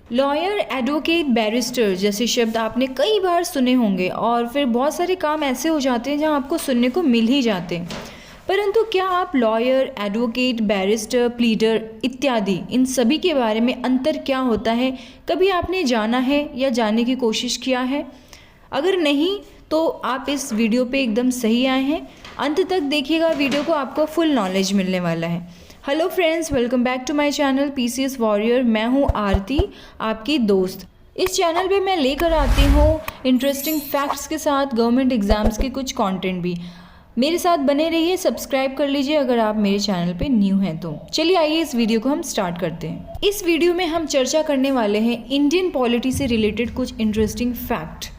Lawyer, advocate, barrister जैसे शब्द आपने कई बार सुने होंगे और फिर बहुत सारे काम ऐसे हो जाते हैं जहां आपको सुनने को मिल ही जाते हैं। परंतु क्या आप लॉयर, एडवोकेट, बैरिस्टर, प्लीडर इत्यादि इन सभी के बारे में अंतर क्या होता है कभी आपने जाना है या जानने की कोशिश किया है? अगर नहीं तो आप इस वीडियो पे एकदम सही आए हैं। अंत तक देखिएगा वीडियो को, आपको फुल नॉलेज मिलने वाला है। Hello friends, welcome back to my channel PCS warrior. मैं हूँ आरती, आपकी दोस्त। इस चैनल पे मैं लेकर आती हूँ इंटरेस्टिंग फैक्ट्स के साथ गवर्नमेंट एग्जाम्स के कुछ कंटेंट भी। मेरे साथ बने रहिए, सब्सक्राइब कर लीजिए अगर आप मेरे चैनल पे न्यू हैं तो। चलिए आइए इस वीडियो को हम स्टार्ट करते हैं। इस वीडियो में हम चर्चा करने वाले हैं इंडियन पॉलिटी से रिलेटेड कुछ इंटरेस्टिंग फैक्ट।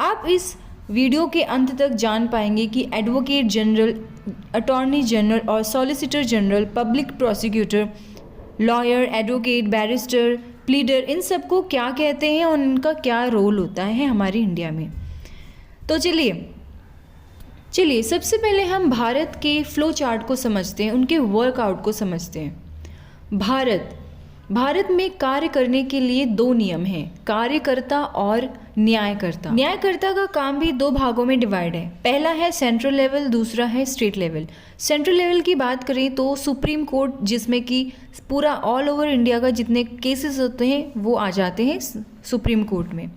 आप इस वीडियो के अंत तक जान पाएंगे कि एडवोकेट जनरल, अटॉर्नी जनरल और solicitor general, public prosecutor, lawyer, advocate, barrister, pleader इन सबको क्या कहते हैं और उनका क्या रोल होता है हमारी इंडिया में। तो चलिए सबसे पहले हम भारत के फ्लो चार्ट को समझते हैं, उनके वर्कआउट को समझते हैं। भारत में कार्य करने के लिए दो नियम हैं, कार्यकर्ता और न्यायकर्ता। न्यायकर्ता का काम भी दो भागों में डिवाइड है। पहला है सेंट्रल लेवल, दूसरा है स्टेट लेवल। सेंट्रल लेवल की बात करें तो सुप्रीम कोर्ट, जिसमें कि पूरा ऑल ओवर इंडिया का जितने केसेस होते हैं वो आ जाते हैं सुप्रीम कोर्ट में।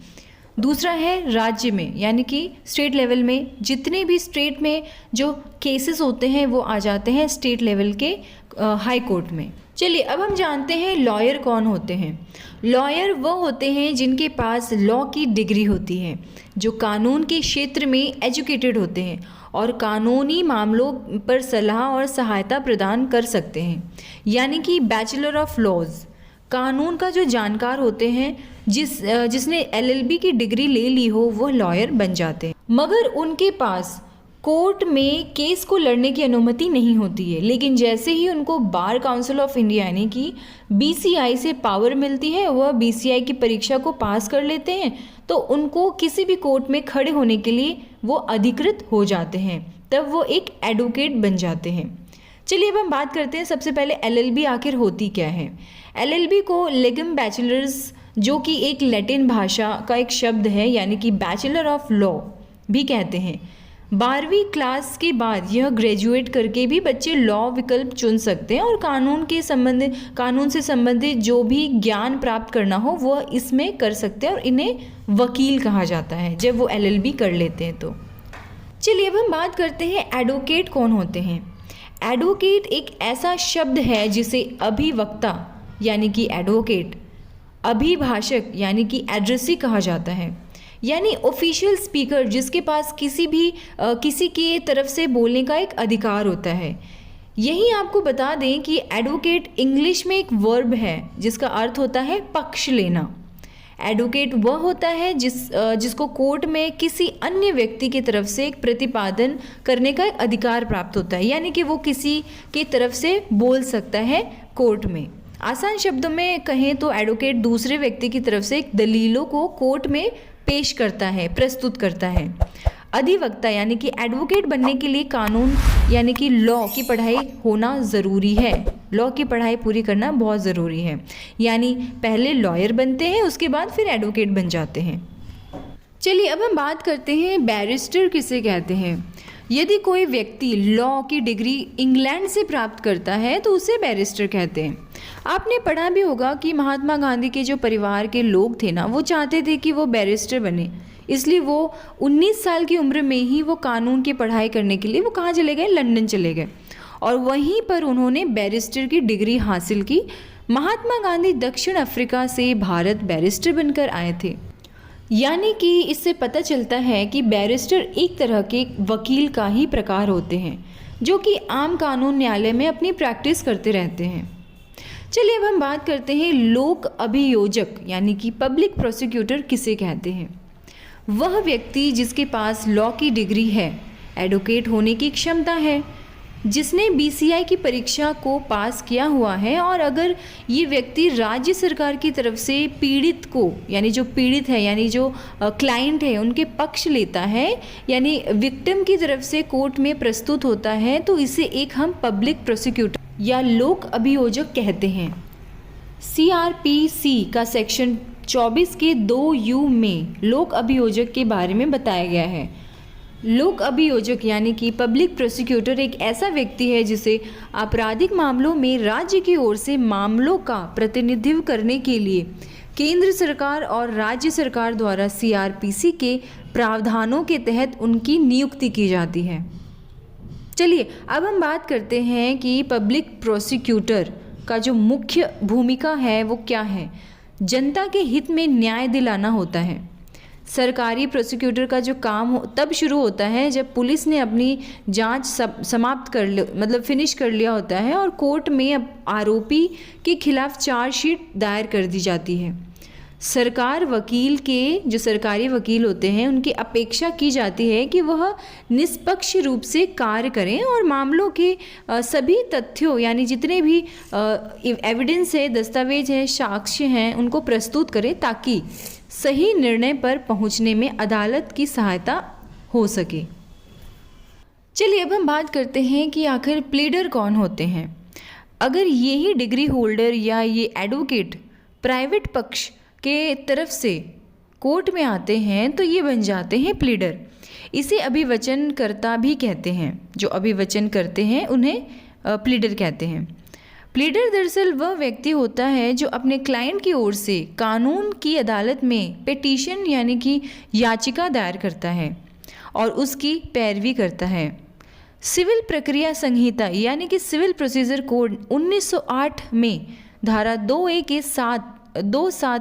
दूसरा है राज्य में, यानी कि स्टेट लेवल में जितने भी स्टेट में जो केसेस होते हैं वो आ जाते हैं स्टेट लेवल के हाई कोर्ट में। चलिए अब हम जानते हैं लॉयर कौन होते हैं। लॉयर वो होते हैं जिनके पास लॉ की डिग्री होती है, जो कानून के क्षेत्र में एजुकेटेड होते हैं और कानूनी मामलों पर सलाह और सहायता प्रदान कर सकते हैं, यानी कि बैचलर ऑफ लॉज। कानून का जो जानकार होते हैं, जिसने एलएलबी की डिग्री ले ली हो, वह लॉयर बन जाते हैं। मगर उनके पास कोर्ट में केस को लड़ने की अनुमति नहीं होती है। लेकिन जैसे ही उनको बार काउंसिल ऑफ इंडिया यानी कि बीसीआई से पावर मिलती है, वह बीसीआई की परीक्षा को पास कर लेते हैं, तो उनको किसी भी कोर्ट में खड़े होने के लिए वो अधिकृत हो जाते हैं, तब वो एक एडवोकेट बन जाते हैं। चलिए अब हम बात करते हैं सबसे पहले एलएलबी आखिर होती क्या है। एलएलबी को लेगम बैचलर्स, जो कि एक लैटिन भाषा का एक शब्द है, यानी कि बैचलर ऑफ लॉ भी कहते हैं। 12वीं क्लास के बाद यह ग्रेजुएट करके भी बच्चे लॉ विकल्प चुन सकते हैं और कानून से संबंधित जो भी ज्ञान प्राप्त करना हो वह इसमें कर सकते हैं और इन्हें वकील कहा जाता है जब वो एलएलबी कर लेते हैं तो। चलिए अब हम बात करते हैं एडवोकेट कौन होते हैं। एडवोकेट एक ऐसा शब्द है जिसे अभिवक्ता यानी कि एडवोकेट, अभिभाषक यानी कि एड्रेसी कहा जाता है, यानी ऑफिशियल स्पीकर, जिसके पास किसी के तरफ से बोलने का एक अधिकार होता है। यही आपको बता दें कि एडवोकेट इंग्लिश में एक वर्ब है जिसका अर्थ होता है पक्ष लेना। एडवोकेट वह होता है जिसको कोर्ट में किसी अन्य व्यक्ति की तरफ से एक प्रतिपादन करने का एक अधिकार प्राप्त होता है, यानी कि वो किसी की तरफ से बोल सकता है कोर्ट में। आसान शब्दों में कहें तो एडवोकेट दूसरे व्यक्ति की तरफ से एक दलीलों को कोर्ट में पेश करता है, प्रस्तुत करता है। अधिवक्ता यानी कि एडवोकेट बनने के लिए कानून यानी कि लॉ की पढ़ाई होना ज़रूरी है। लॉ की पढ़ाई पूरी करना बहुत ज़रूरी है, यानी पहले लॉयर बनते हैं, उसके बाद फिर एडवोकेट बन जाते हैं। चलिए अब हम बात करते हैं बैरिस्टर किसे कहते हैं। यदि कोई व्यक्ति लॉ की डिग्री इंग्लैंड से प्राप्त करता है तो उसे बैरिस्टर कहते हैं। आपने पढ़ा भी होगा कि महात्मा गांधी के जो परिवार के लोग थे ना, वो चाहते थे कि वो बैरिस्टर बने, इसलिए वो 19 साल की उम्र में ही वो कानून की पढ़ाई करने के लिए वो कहाँ चले गए, लंदन चले गए और वहीं पर उन्होंने बैरिस्टर की डिग्री हासिल की। महात्मा गांधी दक्षिण अफ्रीका से भारत बैरिस्टर बनकर आए थे, यानी कि इससे पता चलता है कि बैरिस्टर एक तरह के वकील का ही प्रकार होते हैं जो कि आम कानून न्यायालय में अपनी प्रैक्टिस करते रहते हैं। चलिए अब हम बात करते हैं लोक अभियोजक यानी कि पब्लिक प्रोसिक्यूटर किसे कहते हैं। वह व्यक्ति जिसके पास लॉ की डिग्री है, एडवोकेट होने की क्षमता है, जिसने बीसीआई की परीक्षा को पास किया हुआ है और अगर ये व्यक्ति राज्य सरकार की तरफ से पीड़ित को, यानी जो पीड़ित है यानी जो क्लाइंट है उनके पक्ष लेता है, यानी विक्टिम की तरफ से कोर्ट में प्रस्तुत होता है, तो इसे एक हम पब्लिक प्रोसिक्यूटर या लोक अभियोजक कहते हैं। CRPC का सेक्शन 24 के 2U में लोक अभियोजक के बारे में बताया गया है। लोक अभियोजक यानी कि पब्लिक प्रोसिक्यूटर एक ऐसा व्यक्ति है जिसे आपराधिक मामलों में राज्य की ओर से मामलों का प्रतिनिधित्व करने के लिए केंद्र सरकार और राज्य सरकार द्वारा CRPC के प्रावधानों के तहत उनकी नियुक्ति की जाती है। चलिए अब हम बात करते हैं कि पब्लिक प्रोसिक्यूटर का जो मुख्य भूमिका है वो क्या है। जनता के हित में न्याय दिलाना होता है। सरकारी प्रोसिक्यूटर का जो काम तब शुरू होता है जब पुलिस ने अपनी जांच समाप्त कर मतलब फिनिश कर लिया होता है और कोर्ट में आरोपी के खिलाफ चार्जशीट दायर कर दी जाती है। सरकार वकील के जो सरकारी वकील होते हैं उनकी अपेक्षा की जाती है कि वह निष्पक्ष रूप से कार्य करें और मामलों के सभी तथ्यों यानी जितने भी एविडेंस है, दस्तावेज है, साक्ष्य हैं उनको प्रस्तुत करें ताकि सही निर्णय पर पहुंचने में अदालत की सहायता हो सके। चलिए अब हम बात करते हैं कि आखिर प्लीडर कौन होते हैं। अगर यही डिग्री होल्डर या ये एडवोकेट प्राइवेट पक्ष के तरफ से कोर्ट में आते हैं तो ये बन जाते हैं प्लीडर। इसे अभिवचनकर्ता भी कहते हैं। जो अभिवचन करते हैं उन्हें प्लीडर कहते हैं। प्लीडर दरअसल वह व्यक्ति होता है जो अपने क्लाइंट की ओर से कानून की अदालत में पिटीशन यानी कि याचिका दायर करता है और उसकी पैरवी करता है। सिविल प्रक्रिया संहिता यानी कि सिविल प्रोसीजर कोड 1908 में धारा 2A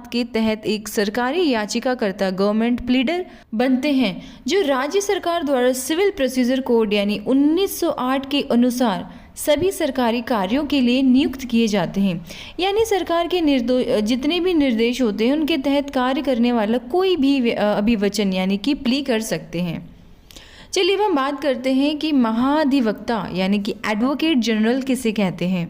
के तहत एक सरकारी याचिकाकर्ता गवर्नमेंट प्लीडर बनते हैं जो राज्य सरकार द्वारा सिविल प्रोसीजर कोड यानी 1908 के अनुसार सभी सरकारी कार्यों के लिए नियुक्त किए जाते हैं। यानी सरकार के जितने भी निर्देश होते हैं उनके तहत कार्य करने वाला कोई भी अभिवचन यानी कि प्ली कर सकते हैं। चलिए अब हम बात करते हैं कि महाधिवक्ता यानी कि एडवोकेट जनरल किसे कहते हैं।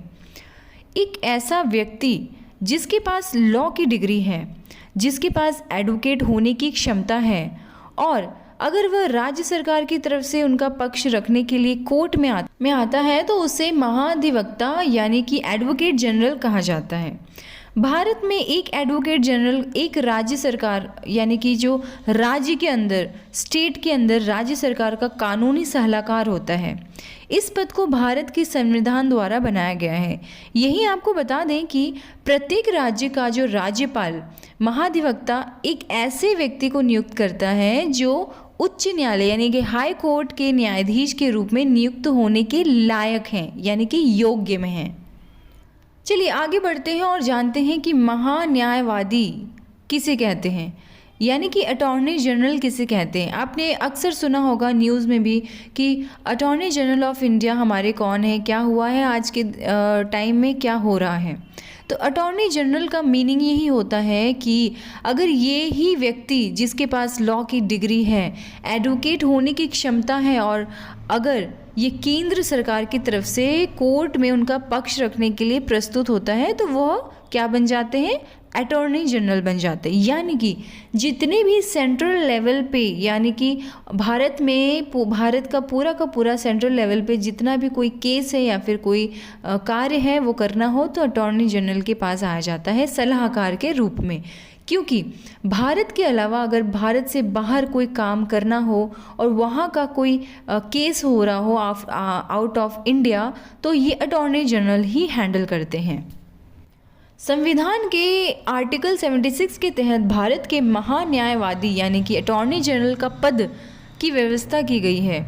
एक ऐसा व्यक्ति जिसके पास लॉ की डिग्री है, जिसके पास एडवोकेट होने की क्षमता है और अगर वह राज्य सरकार की तरफ से उनका पक्ष रखने के लिए कोर्ट में आता है तो उसे महाधिवक्ता यानी कि एडवोकेट जनरल कहा जाता है। भारत में एक एडवोकेट जनरल एक राज्य सरकार यानी कि जो राज्य के अंदर स्टेट के अंदर राज्य सरकार का कानूनी सलाहकार होता है। इस पद को भारत के संविधान द्वारा बनाया गया है। यही आपको बता दें कि प्रत्येक राज्य का जो राज्यपाल महाधिवक्ता एक ऐसे व्यक्ति को नियुक्त करता है जो उच्च न्यायालय यानी कि हाई कोर्ट के न्यायाधीश के रूप में नियुक्त होने के लायक हैं यानी कि योग्य में हैं। चलिए आगे बढ़ते हैं और जानते हैं कि महान्यायवादी किसे कहते हैं यानी कि अटॉर्नी जनरल किसे कहते हैं। आपने अक्सर सुना होगा न्यूज़ में भी कि अटॉर्नी जनरल ऑफ इंडिया हमारे कौन है, क्या हुआ है, आज के टाइम में क्या हो रहा है। तो अटॉर्नी जनरल का मीनिंग यही होता है कि अगर ये ही व्यक्ति जिसके पास लॉ की डिग्री है, एडवोकेट होने की क्षमता है और अगर ये केंद्र सरकार की तरफ से कोर्ट में उनका पक्ष रखने के लिए प्रस्तुत होता है तो वह क्या बन जाते हैं, अटॉर्नी जनरल बन जाते हैं। यानी कि जितने भी सेंट्रल लेवल पे यानी कि भारत का पूरा सेंट्रल लेवल पे जितना भी कोई केस है या फिर कोई कार्य है वो करना हो तो अटॉर्नी जनरल के पास आया जाता है सलाहकार के रूप में। क्योंकि भारत के अलावा अगर भारत से बाहर कोई काम करना हो और वहाँ का कोई केस हो रहा हो आउट ऑफ इंडिया तो ये अटॉर्नी जनरल ही हैंडल करते हैं। संविधान के आर्टिकल 76 के तहत भारत के महान्यायवादी यानी कि अटॉर्नी जनरल का पद की व्यवस्था की गई है।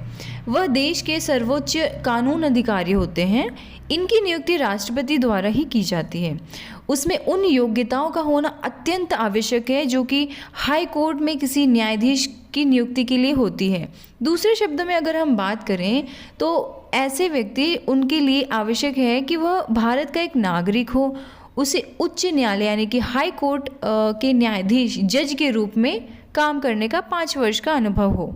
वह देश के सर्वोच्च कानून अधिकारी होते हैं। इनकी नियुक्ति राष्ट्रपति द्वारा ही की जाती है। उसमें उन योग्यताओं का होना अत्यंत आवश्यक है जो कि हाई कोर्ट में किसी न्यायाधीश की नियुक्ति के लिए होती है। दूसरे शब्दों में अगर हम बात करें तो ऐसे व्यक्ति उनके लिए आवश्यक है कि वह भारत का एक नागरिक हो, उसे उच्च न्यायालय यानी कि हाई कोर्ट के न्यायाधीश जज के रूप में काम करने का 5 वर्ष का अनुभव हो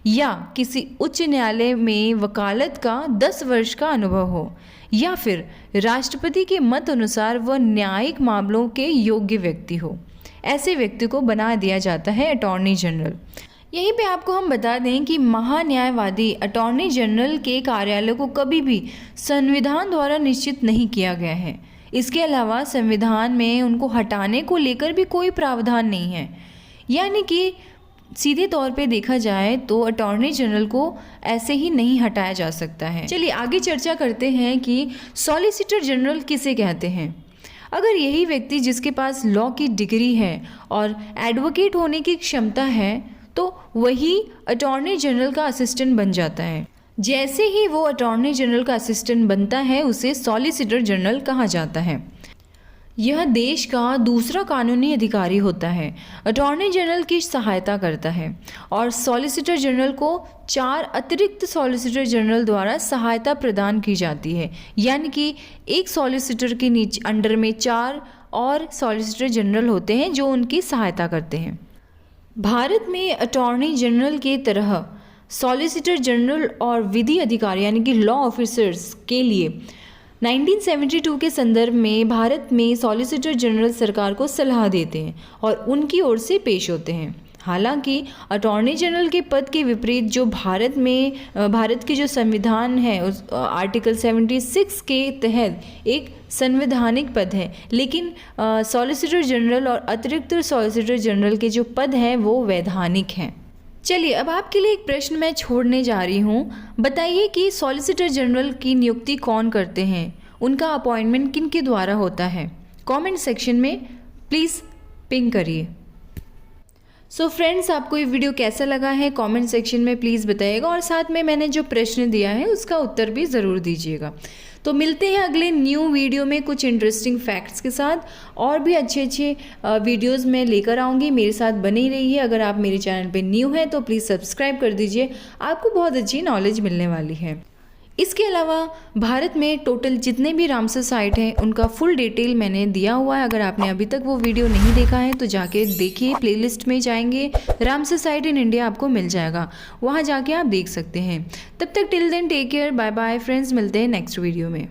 या किसी उच्च न्यायालय में वकालत का 10 वर्ष का अनुभव हो या फिर राष्ट्रपति के मत अनुसार वह न्यायिक मामलों के योग्य व्यक्ति हो। ऐसे व्यक्ति को बना दिया जाता है अटॉर्नी जनरल। यहीं पे आपको हम बता दें कि महान्यायवादी अटॉर्नी जनरल के कार्यालय को कभी भी संविधान द्वारा निश्चित नहीं किया गया है। इसके अलावा संविधान में उनको हटाने को लेकर भी कोई प्रावधान नहीं है। यानी कि सीधे तौर पे देखा जाए तो अटॉर्नी जनरल को ऐसे ही नहीं हटाया जा सकता है। चलिए आगे चर्चा करते हैं कि सॉलिसिटर जनरल किसे कहते हैं। अगर यही व्यक्ति जिसके पास लॉ की डिग्री है और एडवोकेट होने की क्षमता है तो वही अटॉर्नी जनरल का असिस्टेंट बन जाता है। जैसे ही वो अटॉर्नी जनरल का असिस्टेंट बनता है उसे सॉलिसिटर जनरल कहा जाता है। यह देश का दूसरा कानूनी अधिकारी होता है, अटॉर्नी जनरल की सहायता करता है और सॉलिसिटर जनरल को 4 अतिरिक्त सॉलिसिटर जनरल द्वारा सहायता प्रदान की जाती है। यानी कि एक सॉलिसिटर के नीचे अंडर में 4 और सॉलिसिटर जनरल होते हैं जो उनकी सहायता करते हैं। भारत में अटॉर्नी जनरल के तरह सॉलिसिटर जनरल और विधि अधिकारी यानी कि लॉ ऑफिसर्स के लिए 1972 के संदर्भ में भारत में सॉलिसिटर जनरल सरकार को सलाह देते हैं और उनकी ओर से पेश होते हैं। हालांकि अटॉर्नी जनरल के पद के विपरीत जो भारत की जो संविधान है उस आर्टिकल 76 के तहत एक संवैधानिक पद है, लेकिन सॉलिसिटर जनरल और अतिरिक्त सॉलिसिटर जनरल के जो पद हैं वो वैधानिक हैं। चलिए अब आपके लिए एक प्रश्न मैं छोड़ने जा रही हूँ। बताइए कि सॉलिसिटर जनरल की नियुक्ति कौन करते हैं, उनका अपॉइंटमेंट किन के द्वारा होता है। कमेंट सेक्शन में प्लीज़ पिंग करिए। सो फ्रेंड्स, आपको ये वीडियो कैसा लगा है कमेंट सेक्शन में प्लीज़ बताइएगा और साथ में मैंने जो प्रश्न दिया है उसका उत्तर भी ज़रूर दीजिएगा। तो मिलते हैं अगले न्यू वीडियो में कुछ इंटरेस्टिंग फैक्ट्स के साथ। और भी अच्छे वीडियोस मैं लेकर आऊँगी, मेरे साथ बनी रहिए। अगर आप मेरे चैनल पे न्यू हैं तो प्लीज़ सब्सक्राइब कर दीजिए, आपको बहुत अच्छी नॉलेज मिलने वाली है। इसके अलावा भारत में टोटल जितने भी रामसर साइट हैं उनका फुल डिटेल मैंने दिया हुआ है। अगर आपने अभी तक वो वीडियो नहीं देखा है तो जाके देखिए, प्लेलिस्ट में जाएंगे रामसर साइट इन इंडिया आपको मिल जाएगा, वहाँ जाके आप देख सकते हैं। तब तक till then take care, bye bye friends, मिलते हैं नेक्स्ट वीडियो में।